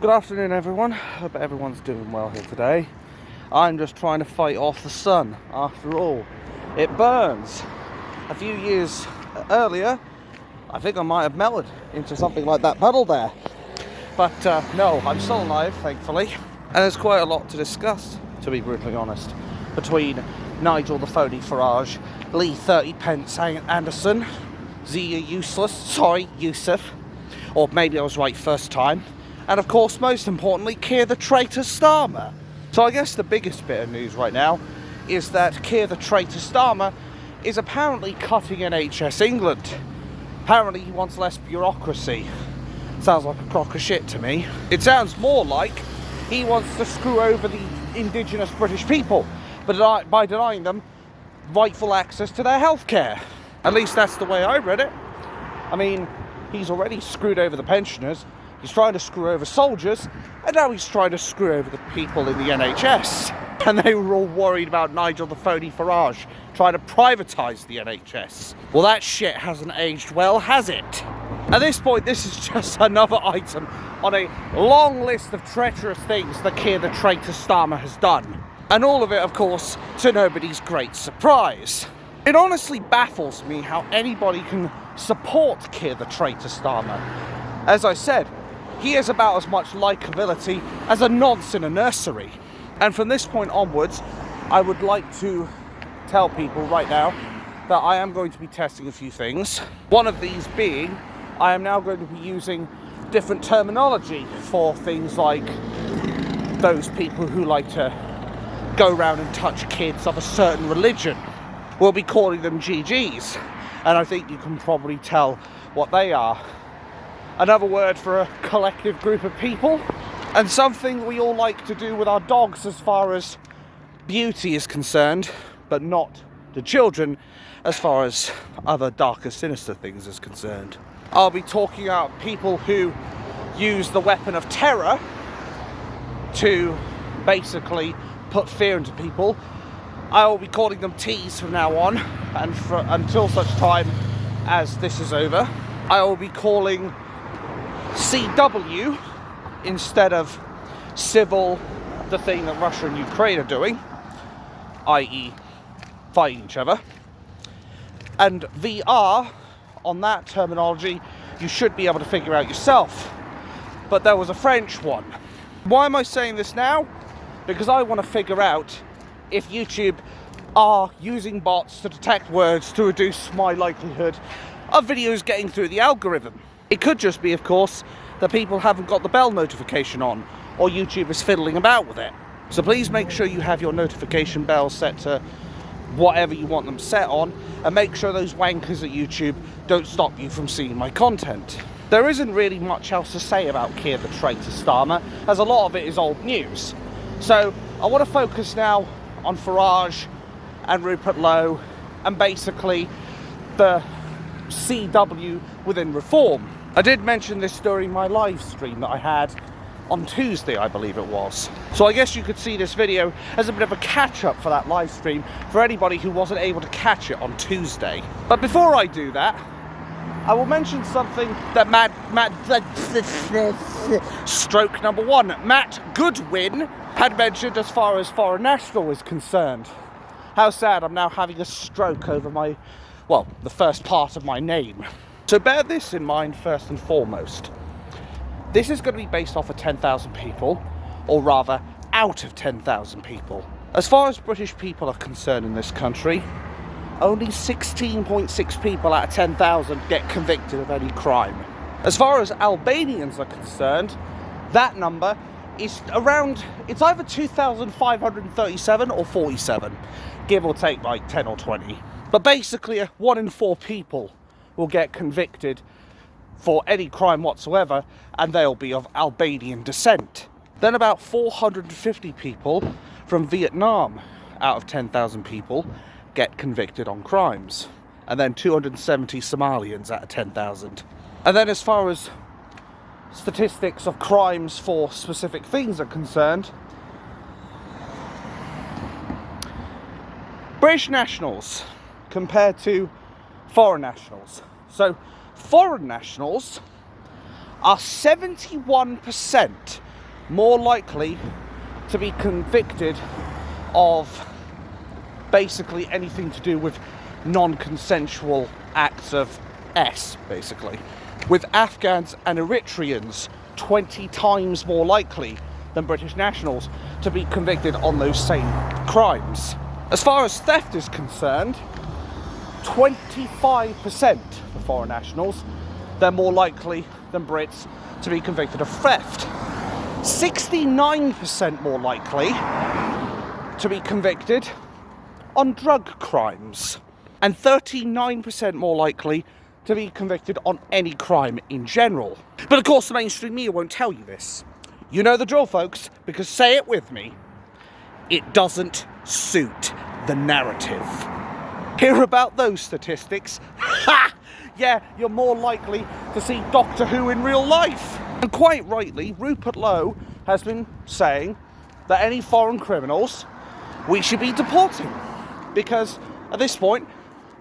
Good afternoon, everyone. Hope everyone's doing well here today. I'm just trying to fight off the sun. After all, it burns. A few years earlier, I think I might have melted into something like that puddle there. But no, I'm still alive, thankfully. And there's quite a lot to discuss, to be brutally honest, between Nigel the phony Farage, Lee 30 pence Anderson, Zia Yusuf, or maybe I was right first time, and of course, most importantly, Keir the traitor Starmer. So I guess the biggest bit of news right now is that Keir the traitor Starmer is apparently cutting NHS England. Apparently he wants less bureaucracy. Sounds like a crock of shit to me. It sounds more like he wants to screw over the indigenous British people by denying them rightful access to their healthcare. At least that's the way I read it. I mean, he's already screwed over the pensioners, he's trying to screw over soldiers, and now he's trying to screw over the people in the NHS. And they were all worried about Nigel the phony Farage trying to privatise the NHS. Well, that shit hasn't aged well, has it? At this point, this is just another item on a long list of treacherous things that Keir the traitor Starmer has done. And all of it, of course, to nobody's great surprise. It honestly baffles me how anybody can support Keir the traitor Starmer. As I said, he has about as much likability as a nonce in a nursery. And from this point onwards, I would like to tell people right now that I am going to be testing a few things. One of these being, I am now going to be using different terminology for things like those people who like to go around and touch kids of a certain religion. We'll be calling them GGs, and I think you can probably tell what they are. Another word for a collective group of people, and something we all like to do with our dogs as far as beauty is concerned, but not to children as far as other darker, sinister things is concerned. I'll be talking about people who use the weapon of terror to basically put fear into people. I will be calling them T's from now on, and until such time as this is over. I will be calling CW instead of civil the thing that Russia and Ukraine are doing, i.e. fighting each other. And VR, on that terminology, you should be able to figure out yourself. But there was a French one. Why am I saying this now? Because I want to figure out if YouTube are using bots to detect words to reduce my likelihood of videos getting through the algorithm. It could just be, of course, that people haven't got the bell notification on, or YouTube is fiddling about with it. So please make sure you have your notification bell set to whatever you want them set on, and make sure those wankers at YouTube don't stop you from seeing my content. There isn't really much else to say about Keir the traitor Starmer, as a lot of it is old news. So I want to focus now on Farage and Rupert Lowe, and basically the CW within Reform. I did mention this during my live stream that I had on Tuesday, I believe it was. So I guess you could see this video as a bit of a catch-up for that live stream for anybody who wasn't able to catch it on Tuesday. But before I do that, I will mention something that stroke number one, Matt Goodwin had mentioned as far as Foreign National is concerned. How sad, I'm now having a stroke over the first part of my name. So bear this in mind first and foremost. This is going to be based off of 10,000 people, or rather, out of 10,000 people. As far as British people are concerned in this country, only 16.6 people out of 10,000 get convicted of any crime. As far as Albanians are concerned, that number is it's either 2,537 or 47, give or take like 10 or 20. But basically, 1 in 4 people will get convicted for any crime whatsoever, and they'll be of Albanian descent. Then about 450 people from Vietnam out of 10,000 people get convicted on crimes. And then 270 Somalians out of 10,000. And then as far as statistics of crimes for specific things are concerned, British nationals compared to foreign nationals. So foreign nationals are 71% more likely to be convicted of basically anything to do with non-consensual acts of basically. With Afghans and Eritreans 20 times more likely than British nationals to be convicted on those same crimes. As far as theft is concerned, 25% for foreign nationals, they're more likely than Brits to be convicted of theft. 69% more likely to be convicted on drug crimes. And 39% more likely to be convicted on any crime in general. But of course the mainstream media won't tell you this. You know the drill, folks, because say it with me, it doesn't suit the narrative. Hear about those statistics? Ha! Yeah, you're more likely to see Doctor Who in real life. And quite rightly, Rupert Lowe has been saying that any foreign criminals we should be deporting. Because at this point,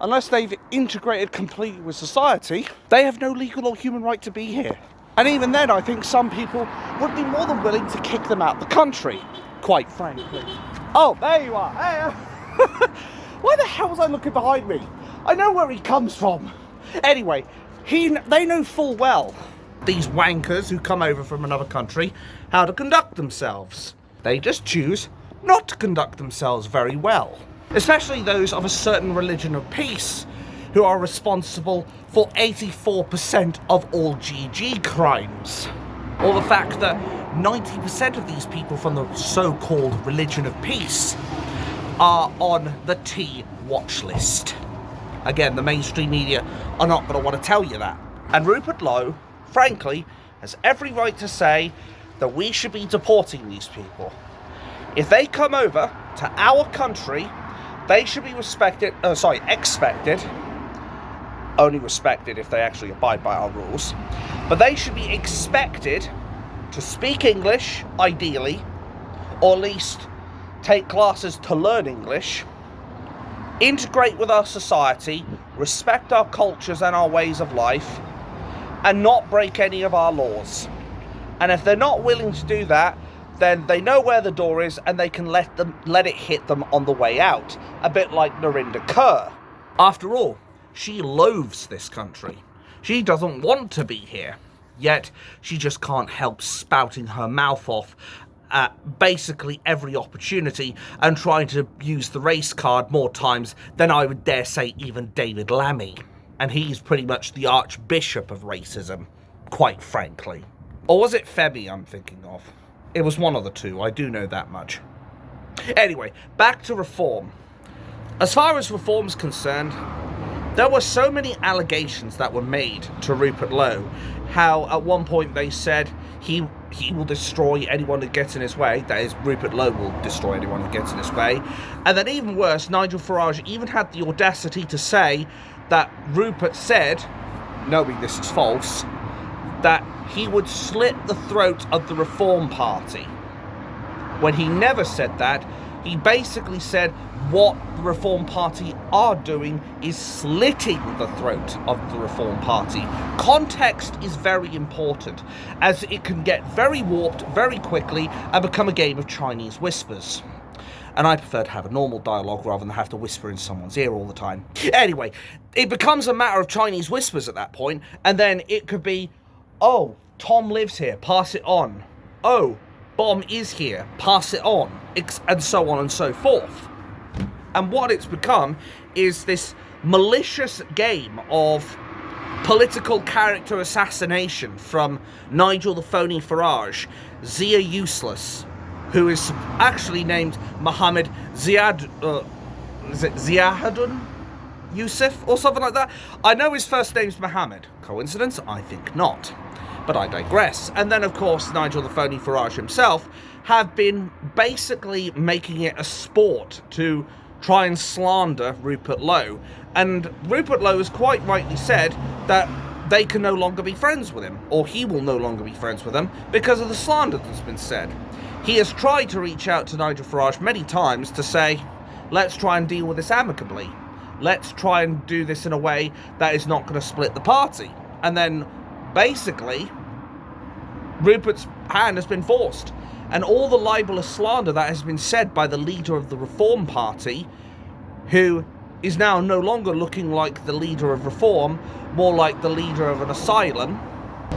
unless they've integrated completely with society, they have no legal or human right to be here. And even then, I think some people would be more than willing to kick them out the country, quite frankly. Oh, there you are. Hey, why the hell was I looking behind me? I know where he comes from. Anyway, they know full well, these wankers who come over from another country, how to conduct themselves. They just choose not to conduct themselves very well. Especially those of a certain religion of peace, who are responsible for 84% of all GG crimes. Or the fact that 90% of these people from the so-called religion of peace are on the T watch list. Again, the mainstream media are not going to want to tell you that. And Rupert Lowe, frankly, has every right to say that we should be deporting these people. If they come over to our country, they should be expected, only respected if they actually abide by our rules, but they should be expected to speak English, ideally, or at least take classes to learn English, integrate with our society, respect our cultures and our ways of life, and not break any of our laws. And if they're not willing to do that, then they know where the door is and they can let it hit them on the way out. A bit like Narinder Kaur. After all, she loathes this country. She doesn't want to be here. Yet, she just can't help spouting her mouth off at basically every opportunity and trying to use the race card more times than I would dare say even David Lammy. And he's pretty much the archbishop of racism, quite frankly. Or was it Femi I'm thinking of? It was one of the two, I do know that much. Anyway, back to reform. As far as reform's concerned, there were so many allegations that were made to Rupert Lowe, how at one point they said he will destroy anyone that gets in his way, that is, Rupert Lowe will destroy anyone that gets in his way, and then even worse, Nigel Farage even had the audacity to say that Rupert said, knowing this is false, that he would slit the throat of the Reform Party. When he never said that, he basically said what the Reform Party are doing is slitting the throat of the Reform Party. Context is very important, as it can get very warped very quickly and become a game of Chinese whispers. And I prefer to have a normal dialogue rather than have to whisper in someone's ear all the time. Anyway, it becomes a matter of Chinese whispers at that point, and then it could be, oh, Tom lives here, pass it on. Oh, Bomb is here, pass it on, and so on and so forth. And what it's become is this malicious game of political character assassination from Nigel the Phony Farage, Zia Useless, who is actually named Mohammed Ziadun Yusuf or something like that. I know his first name's Mohammed. Coincidence? I think not. But I digress. And then, of course, Nigel the Phony Farage himself have been basically making it a sport to try and slander Rupert Lowe. And Rupert Lowe has quite rightly said that they can no longer be friends with him, or he will no longer be friends with them, because of the slander that's been said. He has tried to reach out to Nigel Farage many times to say, let's try and deal with this amicably. Let's try and do this in a way that is not going to split the party. And then, basically, Rupert's hand has been forced. And all the libelous slander that has been said by the leader of the Reform Party, who is now no longer looking like the leader of Reform, more like the leader of an asylum,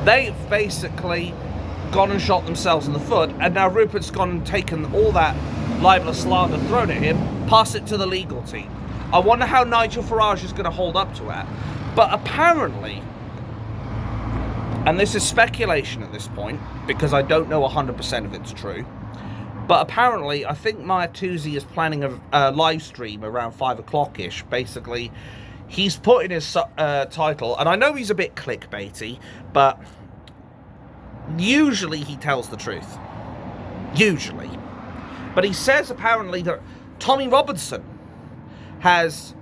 they've basically gone and shot themselves in the foot, and now Rupert's gone and taken all that libelous slander thrown at him, pass it to the legal team. I wonder how Nigel Farage is going to hold up to that. But apparently, and this is speculation at this point, because I don't know 100% if it's true, but apparently, I think Maya Tuzi is planning a live stream around 5 o'clock-ish. Basically, he's put in his title, and I know he's a bit clickbaity, but usually he tells the truth. Usually. But he says, apparently, that Tommy Robinson has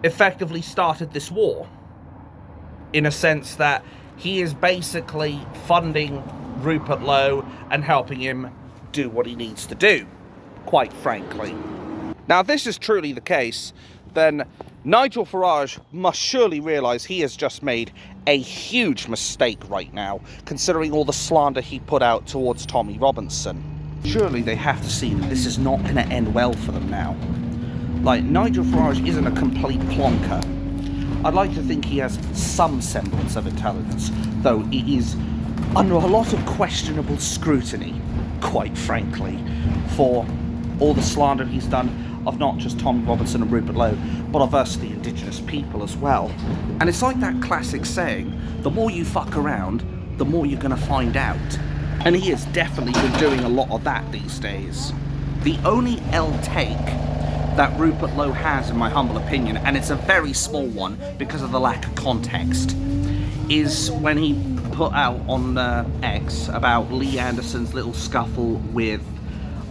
effectively started this war, in a sense that he is basically funding Rupert Lowe and helping him do what he needs to do, quite frankly. Now, if this is truly the case, then Nigel Farage must surely realise he has just made a huge mistake right now, considering all the slander he put out towards Tommy Robinson. Surely they have to see that this is not going to end well for them now. Like, Nigel Farage isn't a complete plonker. I'd like to think he has some semblance of intelligence, though it is under a lot of questionable scrutiny, quite frankly, for all the slander he's done of not just Tommy Robinson and Rupert Lowe, but of us, the Indigenous people, as well. And it's like that classic saying, the more you fuck around, the more you're going to find out. And he has definitely been doing a lot of that these days. The only L-take that Rupert Lowe has, in my humble opinion, and it's a very small one because of the lack of context, is when he put out on X about Lee Anderson's little scuffle with,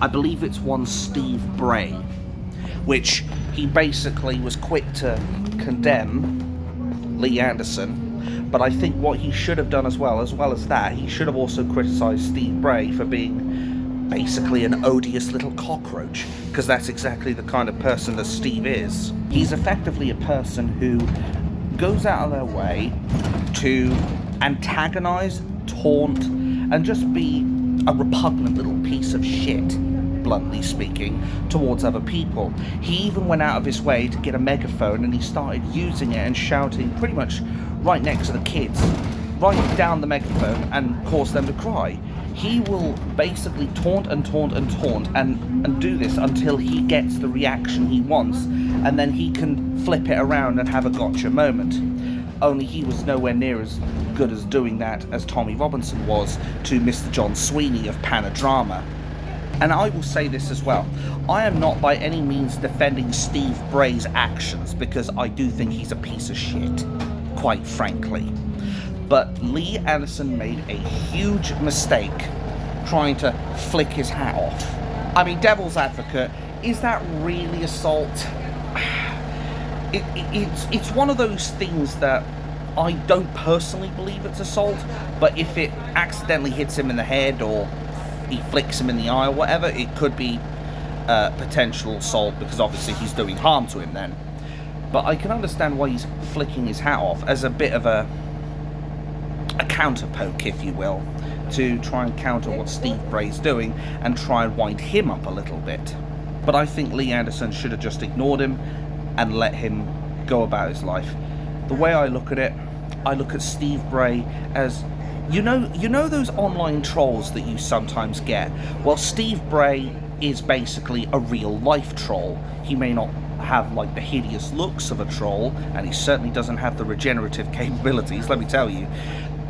I believe it's one Steve Bray, which he basically was quick to condemn Lee Anderson, but I think what he should have done as well as that, he should have also criticised Steve Bray for being basically an odious little cockroach, because that's exactly the kind of person that Steve is. He's effectively a person who goes out of their way to antagonise, taunt, and just be a repugnant little piece of shit, bluntly speaking, towards other people. He even went out of his way to get a megaphone, and he started using it and shouting pretty much right next to the kids, right down the megaphone, and cause them to cry. He will basically taunt and taunt and taunt and do this until he gets the reaction he wants, and then he can flip it around and have a gotcha moment. Only he was nowhere near as good as doing that as Tommy Robinson was to Mr. John Sweeney of Panadrama. And I will say this as well, I am not by any means defending Steve Bray's actions, because I do think he's a piece of shit, quite frankly. But Lee Anderson made a huge mistake trying to flick his hat off. I mean, devil's advocate, is that really assault? It's one of those things that I don't personally believe it's assault, but if it accidentally hits him in the head or he flicks him in the eye or whatever, it could be potential assault, because obviously he's doing harm to him then. But I can understand why he's flicking his hat off as a bit of a counterpoke, if you will, to try and counter what Steve Bray's doing and try and wind him up a little bit. But I think Lee Anderson should have just ignored him and let him go about his life. The way I look at it, I look at Steve Bray as, you know those online trolls that you sometimes get? Well, Steve Bray is basically a real life troll. He may not have like the hideous looks of a troll, and he certainly doesn't have the regenerative capabilities, let me tell you,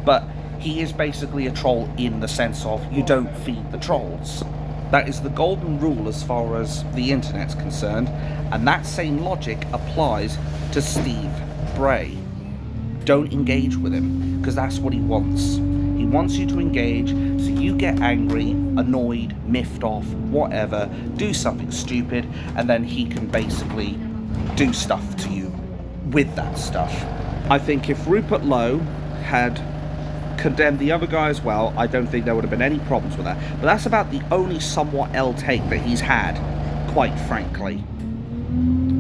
but he is basically a troll in the sense of you don't feed the trolls. That is the golden rule as far as the internet's concerned, and that same logic applies to Steve Bray. Don't engage with him, because that's what he wants. He wants you to engage, so you get angry, annoyed, miffed off, whatever, do something stupid, and then he can basically do stuff to you with that stuff. I think if Rupert Lowe had condemned the other guy as well, I don't think there would have been any problems with that. But that's about the only somewhat L-take that he's had, quite frankly.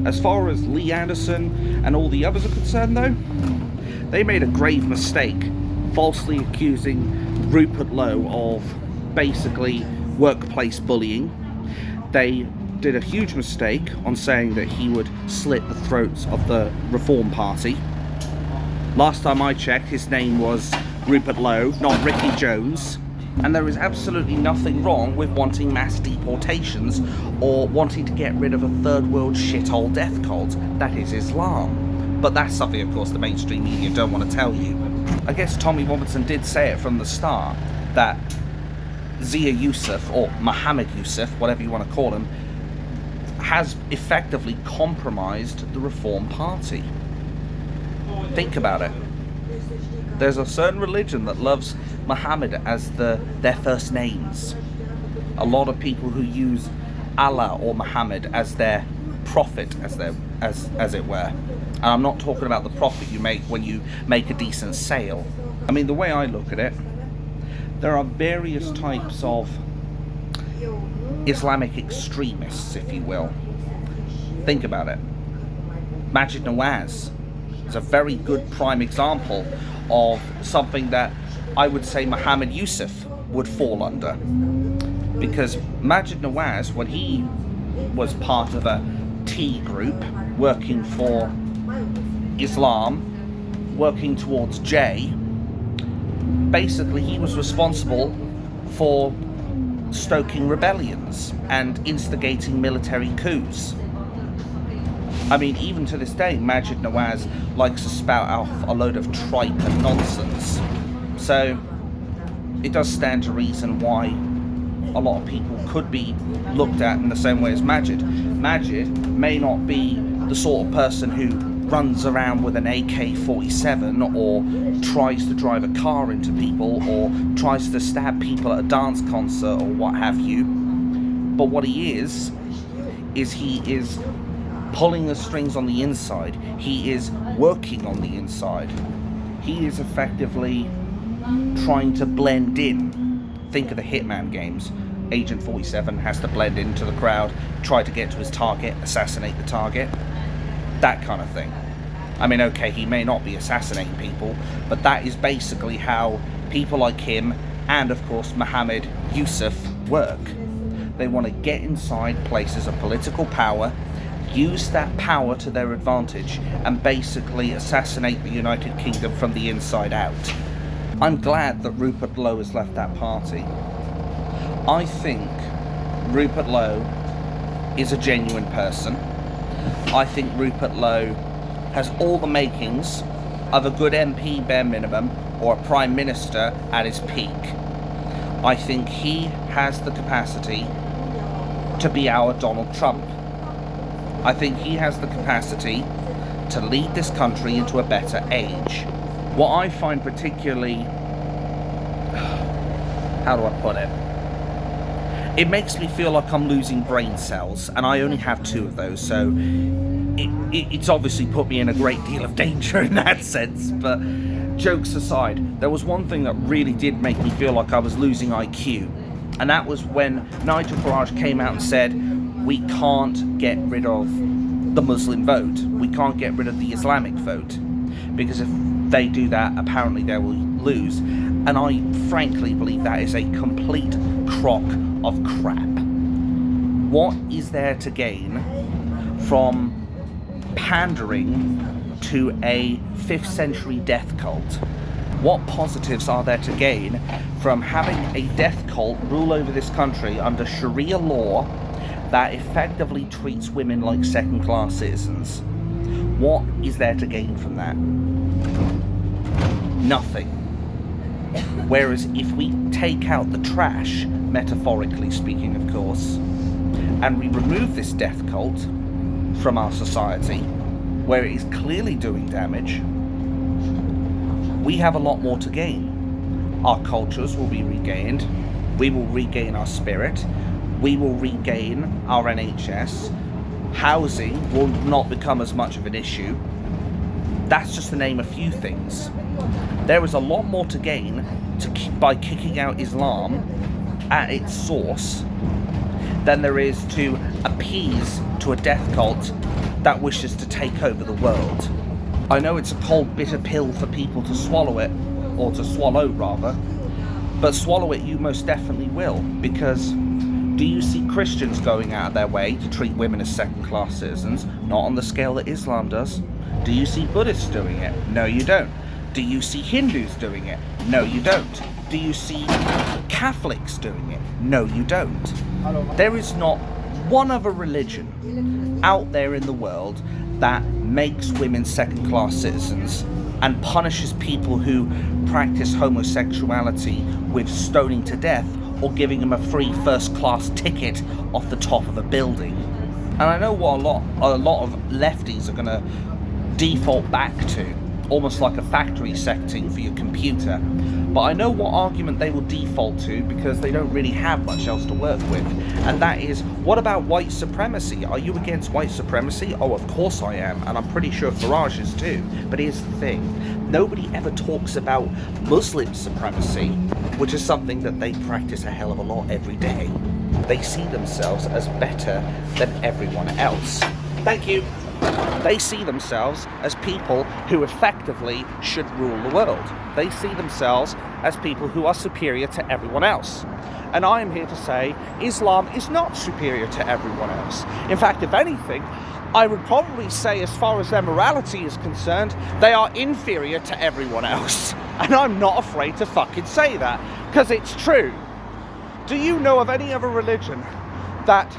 As far as Lee Anderson and all the others are concerned, though, they made a grave mistake, falsely accusing Rupert Lowe of basically workplace bullying. They did a huge mistake on saying that he would slit the throats of the Reform Party. Last time I checked, his name was Rupert Lowe, not Ricky Jones. And there is absolutely nothing wrong with wanting mass deportations or wanting to get rid of a third world shithole death cult that is Islam. But that's something, of course, the mainstream media don't want to tell you. I guess Tommy Robinson did say it from the start, that Zia Yusuf, or Mohammed Yusuf, whatever you want to call him, has effectively compromised the Reform Party. Think about it. There's a certain religion that loves Muhammad as their first names. A lot of people who use Allah or Muhammad as their prophet, as it were. And I'm not talking about the profit you make when you make a decent sale. I mean, the way I look at it, there are various types of Islamic extremists, if you will. Think about it. Majid Nawaz is a very good prime example of something that I would say Mohammed Yusuf would fall under. Because Majid Nawaz, when he was part of a T group working for Islam, working towards J, basically he was responsible for stoking rebellions and instigating military coups. I mean, even to this day, Majid Nawaz likes to spout off a load of tripe and nonsense. So, it does stand to reason why a lot of people could be looked at in the same way as Majid. Majid may not be the sort of person who runs around with an AK-47 or tries to drive a car into people or tries to stab people at a dance concert or what have you. But what he is he is pulling the strings on the inside. He is working on the inside. He is effectively trying to blend in. Think of the Hitman games. Agent 47 has to blend into the crowd, try to get to his target, assassinate the target. That kind of thing. I mean, okay, he may not be assassinating people, but that is basically how people like him and, of course, Mohammed Yusuf work. They want to get inside places of political power, use that power to their advantage, and basically assassinate the United Kingdom from the inside out. I'm glad that Rupert Lowe has left that party. I think Rupert Lowe is a genuine person. I think Rupert Lowe has all the makings of a good MP bare minimum or a Prime Minister at his peak. I think he has the capacity to be our Donald Trump. I think he has the capacity to lead this country into a better age. What I find particularly, how do I put it? It makes me feel like I'm losing brain cells, and I only have 2 of those, so it's obviously put me in a great deal of danger in that sense. But jokes aside, there was one thing that really did make me feel like I was losing IQ, and that was when Nigel Farage came out and said, we can't get rid of the Muslim vote, we can't get rid of the Islamic vote, because if they do that, apparently they will lose. And I frankly believe that is a complete crock of crap. What is there to gain from pandering to a 5th century death cult? What positives are there to gain from having a death cult rule over this country under Sharia law that effectively treats women like second-class citizens? What is there to gain from that? Nothing. Whereas if we take out the trash, metaphorically speaking of course, and we remove this death cult from our society, where it is clearly doing damage, we have a lot more to gain. Our cultures will be regained, we will regain our spirit, we will regain our NHS, housing will not become as much of an issue. That's just to name a few things. There is a lot more to gain by kicking out Islam at its source than there is to appease to a death cult that wishes to take over the world. I know it's a cold, bitter pill for people to swallow it, or to swallow rather, But swallow it you most definitely will, because do you see Christians going out of their way to treat women as second-class citizens? Not on the scale that Islam does. Do you see Buddhists doing it? No, you don't. Do you see Hindus doing it? No, you don't. Do you see Catholics doing it? No, you don't. There is not one other religion out there in the world that makes women second-class citizens and punishes people who practice homosexuality with stoning to death or giving them a free first-class ticket off the top of a building. And I know what a lot of lefties are going to default back to, almost like a factory setting for your computer. But I know what argument they will default to because they don't really have much else to work with. And that is, what about white supremacy? Are you against white supremacy? Oh, of course I am. And I'm pretty sure Farage is too. But here's the thing. Nobody ever talks about Muslim supremacy, which is something that they practice a hell of a lot every day. They see themselves as better than everyone else. Thank you. They see themselves as people who effectively should rule the world. They see themselves as people who are superior to everyone else. And I am here to say Islam is not superior to everyone else. In fact, if anything, I would probably say as far as their morality is concerned, they are inferior to everyone else. And I'm not afraid to fucking say that, because it's true. Do you know of any other religion that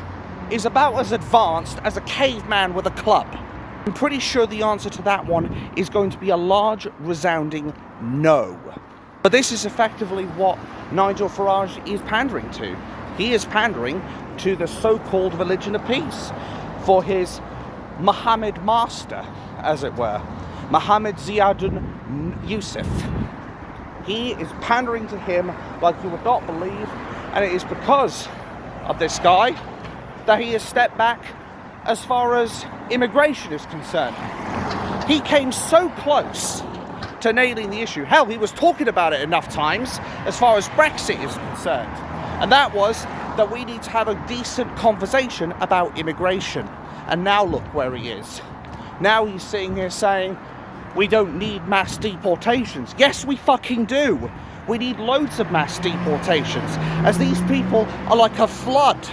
is about as advanced as a caveman with a club? I'm pretty sure the answer to that one is going to be a large, resounding no. But this is effectively what Nigel Farage is pandering to. He is pandering to the so-called religion of peace for his Mohammed master, as it were, Mohammed Ziadun Yusuf. He is pandering to him like you would not believe, and it is because of this guy that he has stepped back as far as immigration is concerned. He came so close to nailing the issue. Hell, he was talking about it enough times as far as Brexit is concerned. And that was that we need to have a decent conversation about immigration. And now look where he is. Now he's sitting here saying, we don't need mass deportations. Yes, we fucking do. We need loads of mass deportations, as these people are like a flood.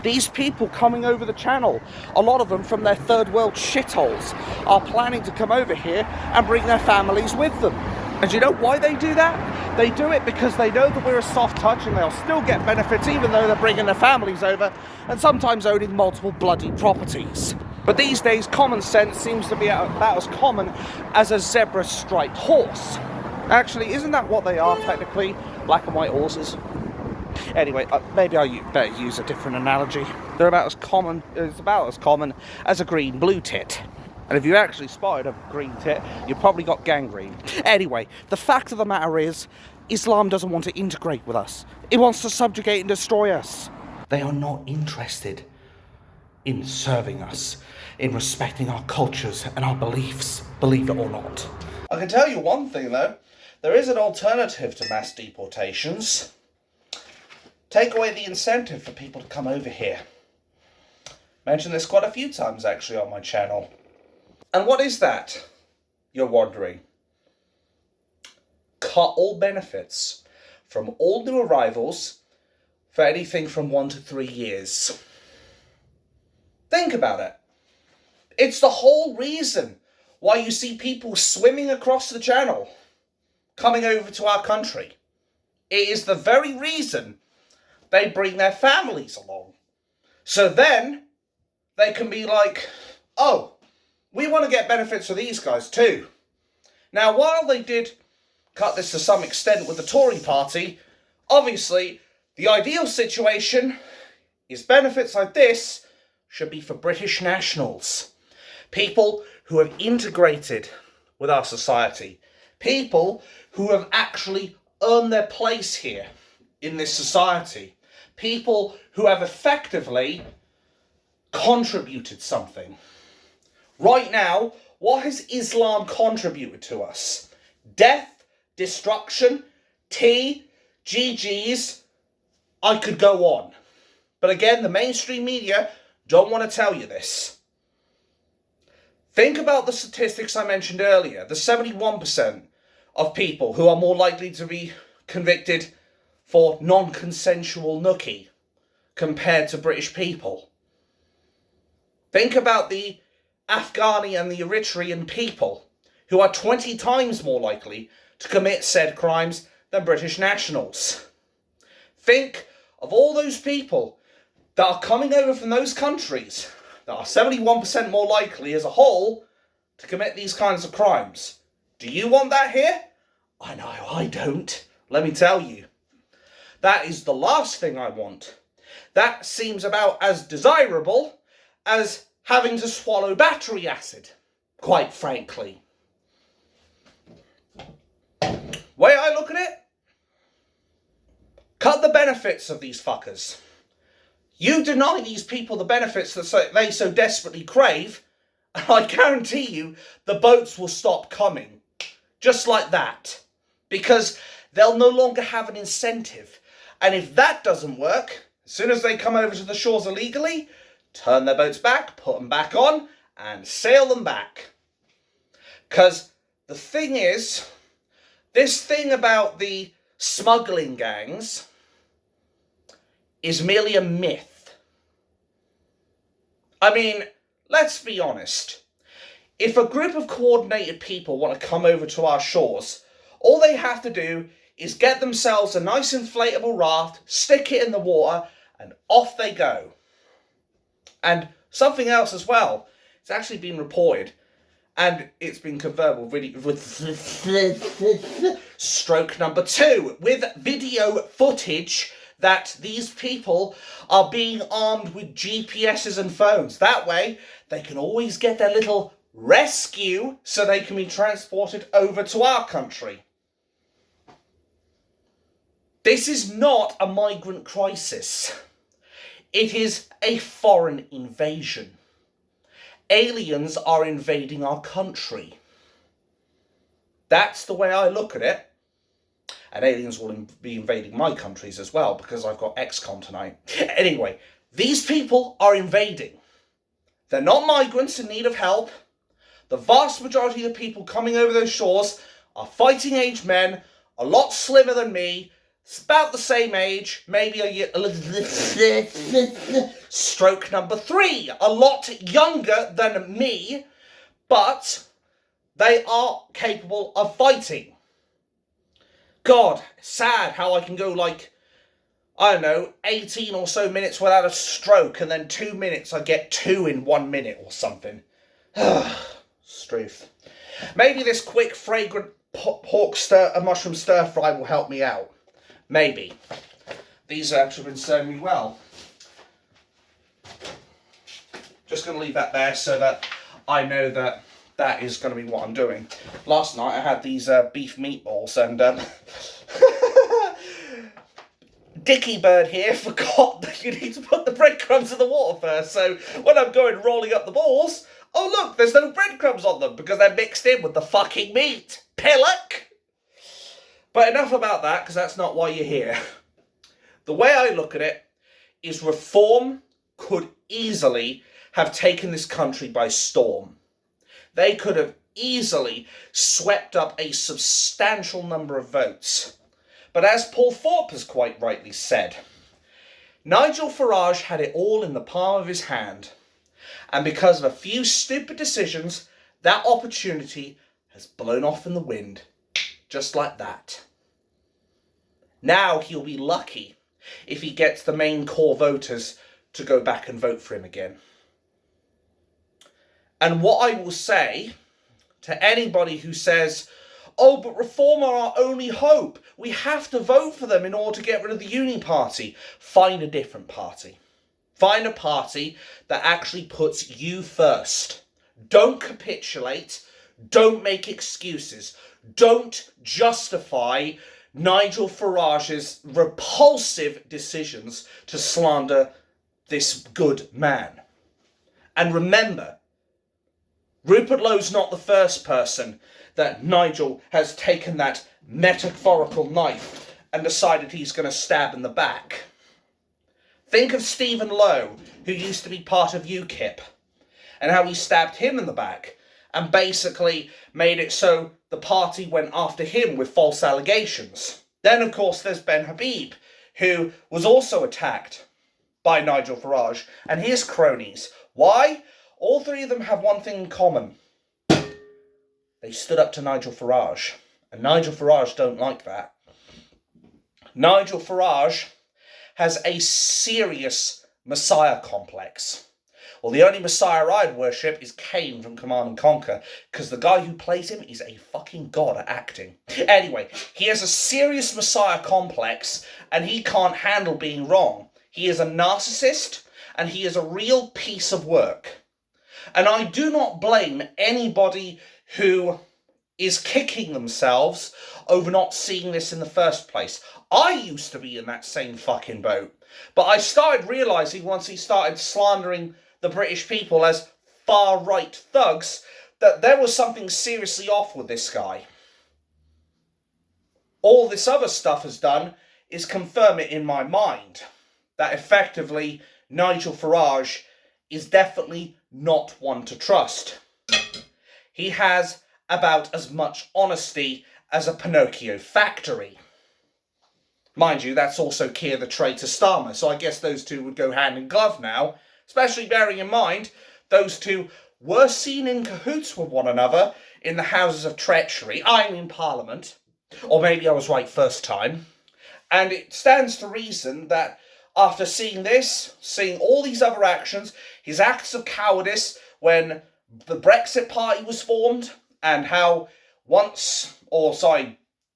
These people coming over the channel, a lot of them from their third world shitholes, are planning to come over here and bring their families with them. And do you know why they do that? They do it because they know that we're a soft touch and they'll still get benefits even though they're bringing their families over and sometimes owning multiple bloody properties. But these days, common sense seems to be about as common as a zebra-striped horse. Actually, isn't that what they are technically? Black and white horses? Anyway, maybe I better use a different analogy. They're about as common as a green blue tit. And if you actually spotted a green tit, you've probably got gangrene. Anyway, the fact of the matter is, Islam doesn't want to integrate with us. It wants to subjugate and destroy us. They are not interested in serving us, in respecting our cultures and our beliefs, believe it or not. I can tell you one thing though, there is an alternative to mass deportations. Take away the incentive for people to come over here. Mentioned this quite a few times actually on my channel. And what is that, you're wondering? Cut all benefits from all new arrivals for anything from 1 to 3 years. Think about it. It's the whole reason why you see people swimming across the channel, coming over to our country. It is the very reason they bring their families along. So then they can be like, oh, we want to get benefits for these guys too. Now, while they did cut this to some extent with the Tory party, obviously the ideal situation is benefits like this should be for British nationals. People who have integrated with our society. People who have actually earned their place here in this society. People who have effectively contributed something. Right now, what has Islam contributed to us? Death, destruction, tea, GGs. I could go on. But again, the mainstream media don't want to tell you this. Think about the statistics I mentioned earlier. The 71% of people who are more likely to be convicted for non-consensual nookie compared to British people. Think about the Afghani and the Eritrean people, who are 20 times more likely to commit said crimes than British nationals. Think of all those people that are coming over from those countries that are 71% more likely as a whole to commit these kinds of crimes. Do you want that here? I know I don't. Let me tell you. That is the last thing I want. That seems about as desirable as having to swallow battery acid, quite frankly. Way I look at it, cut the benefits of these fuckers. You deny these people the benefits that they so desperately crave, and I guarantee you the boats will stop coming. Just like that. Because they'll no longer have an incentive. And if that doesn't work, as soon as they come over to the shores illegally, turn their boats back, put them back on, and sail them back. Because the thing is, this thing about the smuggling gangs is merely a myth. I mean, let's be honest. If a group of coordinated people want to come over to our shores, all they have to do is get themselves a nice inflatable raft, stick it in the water, and off they go. And something else as well, it's actually been reported, and it's been confirmed with stroke number 2, with video footage that these people are being armed with GPSs and phones. That way, they can always get their little rescue so they can be transported over to our country. This is not a migrant crisis. It is a foreign invasion. Aliens are invading our country. That's the way I look at it. And aliens will be invading my countries as well, because I've got XCOM tonight. Anyway, these people are invading. They're not migrants in need of help. The vast majority of the people coming over those shores are fighting age men, a lot slimmer than me, about the same age, maybe a year. Stroke number 3, a lot younger than me, but they are capable of fighting. God, sad how I can go like, I don't know, 18 or so minutes without a stroke, and then 2 minutes I get 2 in 1 minute or something. Struth. Maybe this quick, fragrant pork mushroom stir fry will help me out. Maybe. These have actually been serving me well. Just going to leave that there so that I know that that is going to be what I'm doing. Last night I had these beef meatballs, and Dicky Bird here forgot that you need to put the breadcrumbs in the water first. So when I'm going rolling up the balls, oh look, there's no breadcrumbs on them because they're mixed in with the fucking meat. Pillock! But enough about that, because that's not why you're here. The way I look at it is reform could easily have taken this country by storm. They could have easily swept up a substantial number of votes. But as Paul Thorpe has quite rightly said, Nigel Farage had it all in the palm of his hand. And because of a few stupid decisions, that opportunity has blown off in the wind. Just like that. Now he'll be lucky if he gets the main core voters to go back and vote for him again. And what I will say to anybody who says, oh, but Reform are our only hope, we have to vote for them in order to get rid of the Uni Party, find a different party. Find a party that actually puts you first. Don't capitulate. Don't make excuses. Don't justify Nigel Farage's repulsive decisions to slander this good man. And remember, Rupert Lowe's not the first person that Nigel has taken that metaphorical knife and decided he's going to stab in the back. Think of Stephen Lowe, who used to be part of UKIP, and how he stabbed him in the back and basically made it so the party went after him with false allegations. Then, of course, there's Ben Habib, who was also attacked by Nigel Farage and his cronies. Why? All three of them have one thing in common. They stood up to Nigel Farage. And Nigel Farage don't like that. Nigel Farage has a serious Messiah complex. Well, the only Messiah I'd worship is Kane from Command and Conquer, because the guy who plays him is a fucking god at acting. Anyway, he has a serious Messiah complex, and he can't handle being wrong. He is a narcissist, and he is a real piece of work. And I do not blame anybody who is kicking themselves over not seeing this in the first place. I used to be in that same fucking boat. But I started realising once he started slandering the British people as far-right thugs that there was something seriously off with this guy. All this other stuff has done is confirm it in my mind that effectively Nigel Farage is definitely not one to trust. He has about as much honesty as a Pinocchio factory. Mind you, that's also Keir the traitor Starmer, so I guess those two would go hand in glove now, especially bearing in mind those two were seen in cahoots with one another in the Houses of Treachery, I'm in Parliament, or maybe I was right first time, and it stands to reason that after seeing this, seeing all these other actions, his acts of cowardice when the Brexit Party was formed, and how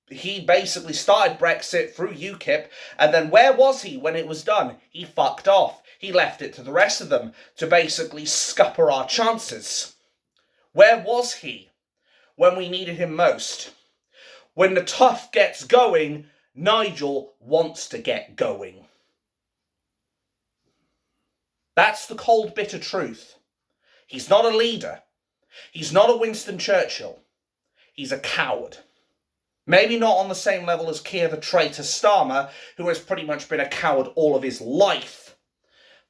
he basically started Brexit through UKIP, and then where was he when it was done? He fucked off. He left it to the rest of them to basically scupper our chances. Where was he when we needed him most? When the tough gets going, Nigel wants to get going. That's the cold, bitter truth. He's not a leader. He's not a Winston Churchill. He's a coward. Maybe not on the same level as Keir the traitor Starmer, who has pretty much been a coward all of his life.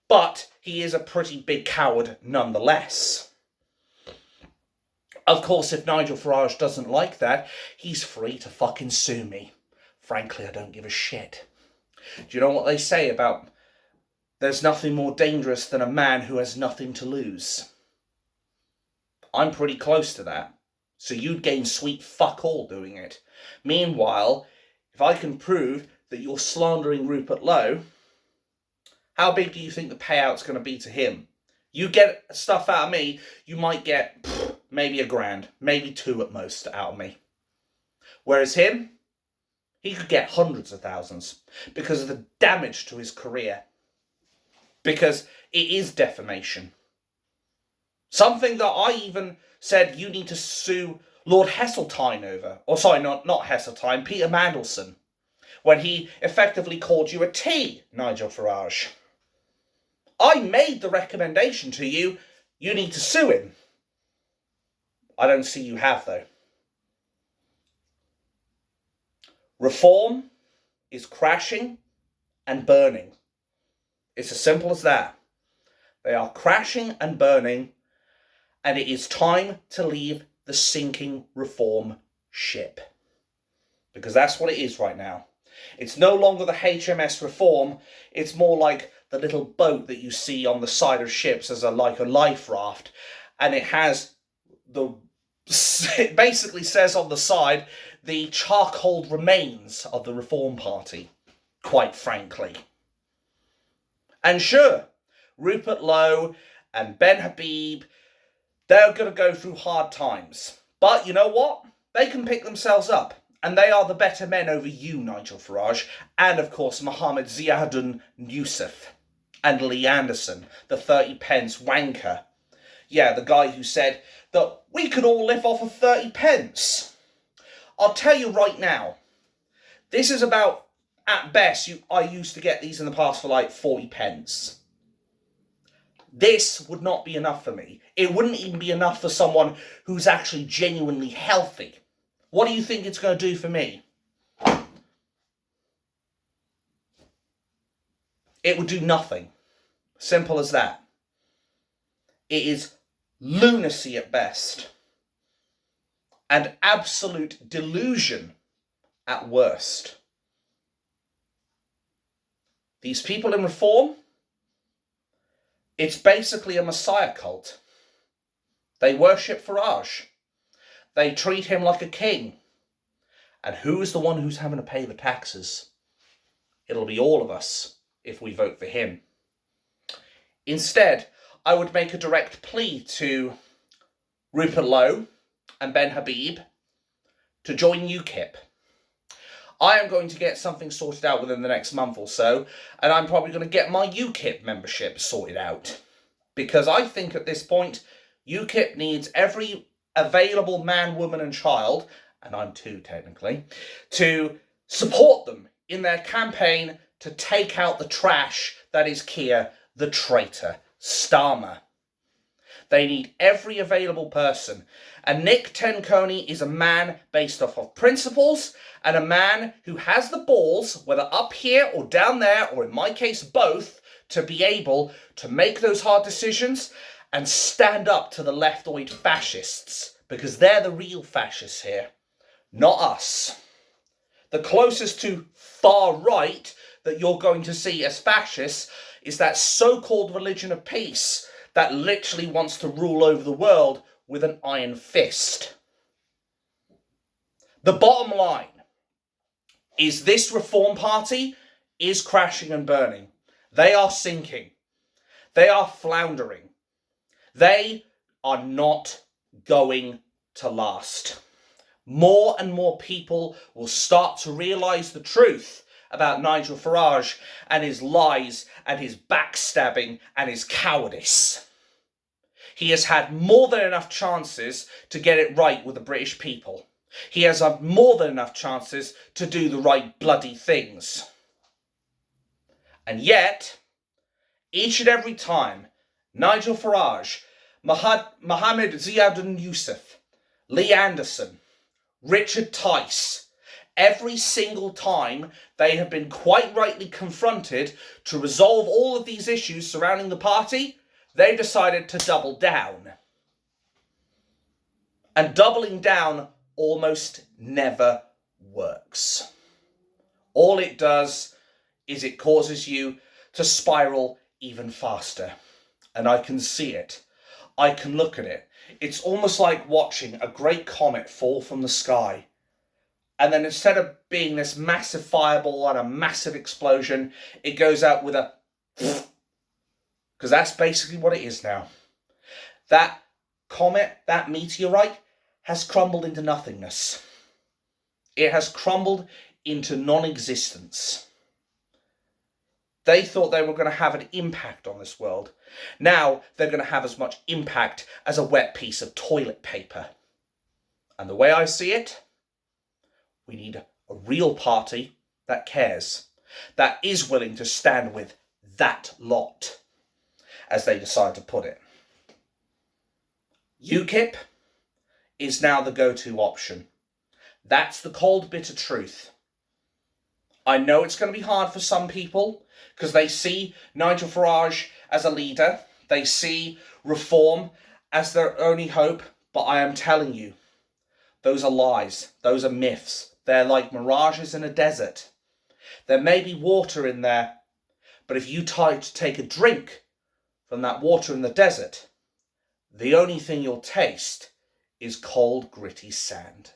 But he is a pretty big coward nonetheless. Of course, if Nigel Farage doesn't like that, he's free to fucking sue me. Frankly, I don't give a shit. Do you know what they say about there's nothing more dangerous than a man who has nothing to lose? I'm pretty close to that. So you'd gain sweet fuck all doing it. Meanwhile, if I can prove that you're slandering Rupert Lowe, how big do you think the payout's going to be to him? You get stuff out of me, you might get maybe $1,000, maybe 2 at most out of me. Whereas him, he could get hundreds of thousands because of the damage to his career. Because it is defamation. Something that I even said you need to sue Lord Heseltine over. Or sorry, not Heseltine, Peter Mandelson. When he effectively called you a T, Nigel Farage. I made the recommendation to you, you need to sue him. I don't see you have, though. Reform is crashing and burning. It's as simple as that. They are crashing and burning, and it is time to leave the sinking reform ship. Because that's what it is right now. It's no longer the HMS Reform, it's more like the little boat that you see on the side of ships as like a life raft, and it basically says on the side, the charcoal remains of the Reform Party, quite frankly. And sure, Rupert Lowe and Ben Habib, they're going to go through hard times. But you know what? They can pick themselves up. And they are the better men over you, Nigel Farage. And of course, Mohammed Ziauddin Yusuf. And Lee Anderson, the 30 pence wanker. Yeah, the guy who said that we could all live off of 30 pence. I'll tell you right now, this is about, at best, I used to get these in the past for like 40 pence. This would not be enough for me. It wouldn't even be enough for someone who's actually genuinely healthy. What do you think it's going to do for me? It would do nothing. Simple as that. It is lunacy at best. And absolute delusion at worst. These people in Reform, it's basically a messiah cult. They worship Farage. They treat him like a king. And who's the one who's having to pay the taxes? It'll be all of us if we vote for him. Instead, I would make a direct plea to Rupert Lowe and Ben Habib to join UKIP. I am going to get something sorted out within the next month or so, and I'm probably going to get my UKIP membership sorted out. Because I think at this point, UKIP needs every available man, woman and child, and I'm too technically, to support them in their campaign to take out the trash that is Keir, the traitor, Starmer. They need every available person. And Nick Tenconi is a man based off of principles and a man who has the balls, whether up here or down there, or in my case both, to be able to make those hard decisions and stand up to the leftoid fascists, because they're the real fascists here, not us. The closest to far right that you're going to see as fascists is that so-called religion of peace that literally wants to rule over the world with an iron fist. The bottom line is this Reform Party is crashing and burning. They are sinking. They are floundering. They are not going to last. More and more people will start to realise the truth about Nigel Farage and his lies and his backstabbing and his cowardice. He has had more than enough chances to get it right with the British people. He has had more than enough chances to do the right bloody things. And yet, each and every time, Nigel Farage, Mohammed Ziauddin Youssef, Lee Anderson, Richard Tice, every single time they have been quite rightly confronted to resolve all of these issues surrounding the party, they decided to double down. And doubling down almost never works. All it does is it causes you to spiral even faster. And I can see it. I can look at it. It's almost like watching a great comet fall from the sky. And then instead of being this massive fireball and a massive explosion, it goes out with a... Because that's basically what it is now. That comet, that meteorite, has crumbled into nothingness. It has crumbled into non-existence. They thought they were going to have an impact on this world. Now they're going to have as much impact as a wet piece of toilet paper. And the way I see it, we need a real party that cares, that is willing to stand with that lot, as they decide to put it. UKIP is now the go-to option. That's the cold, bitter truth. I know it's going to be hard for some people because they see Nigel Farage as a leader. They see Reform as their only hope. But I am telling you, those are lies. Those are myths. They're like mirages in a desert. There may be water in there, but if you try to take a drink from that water in the desert, the only thing you'll taste is cold, gritty sand.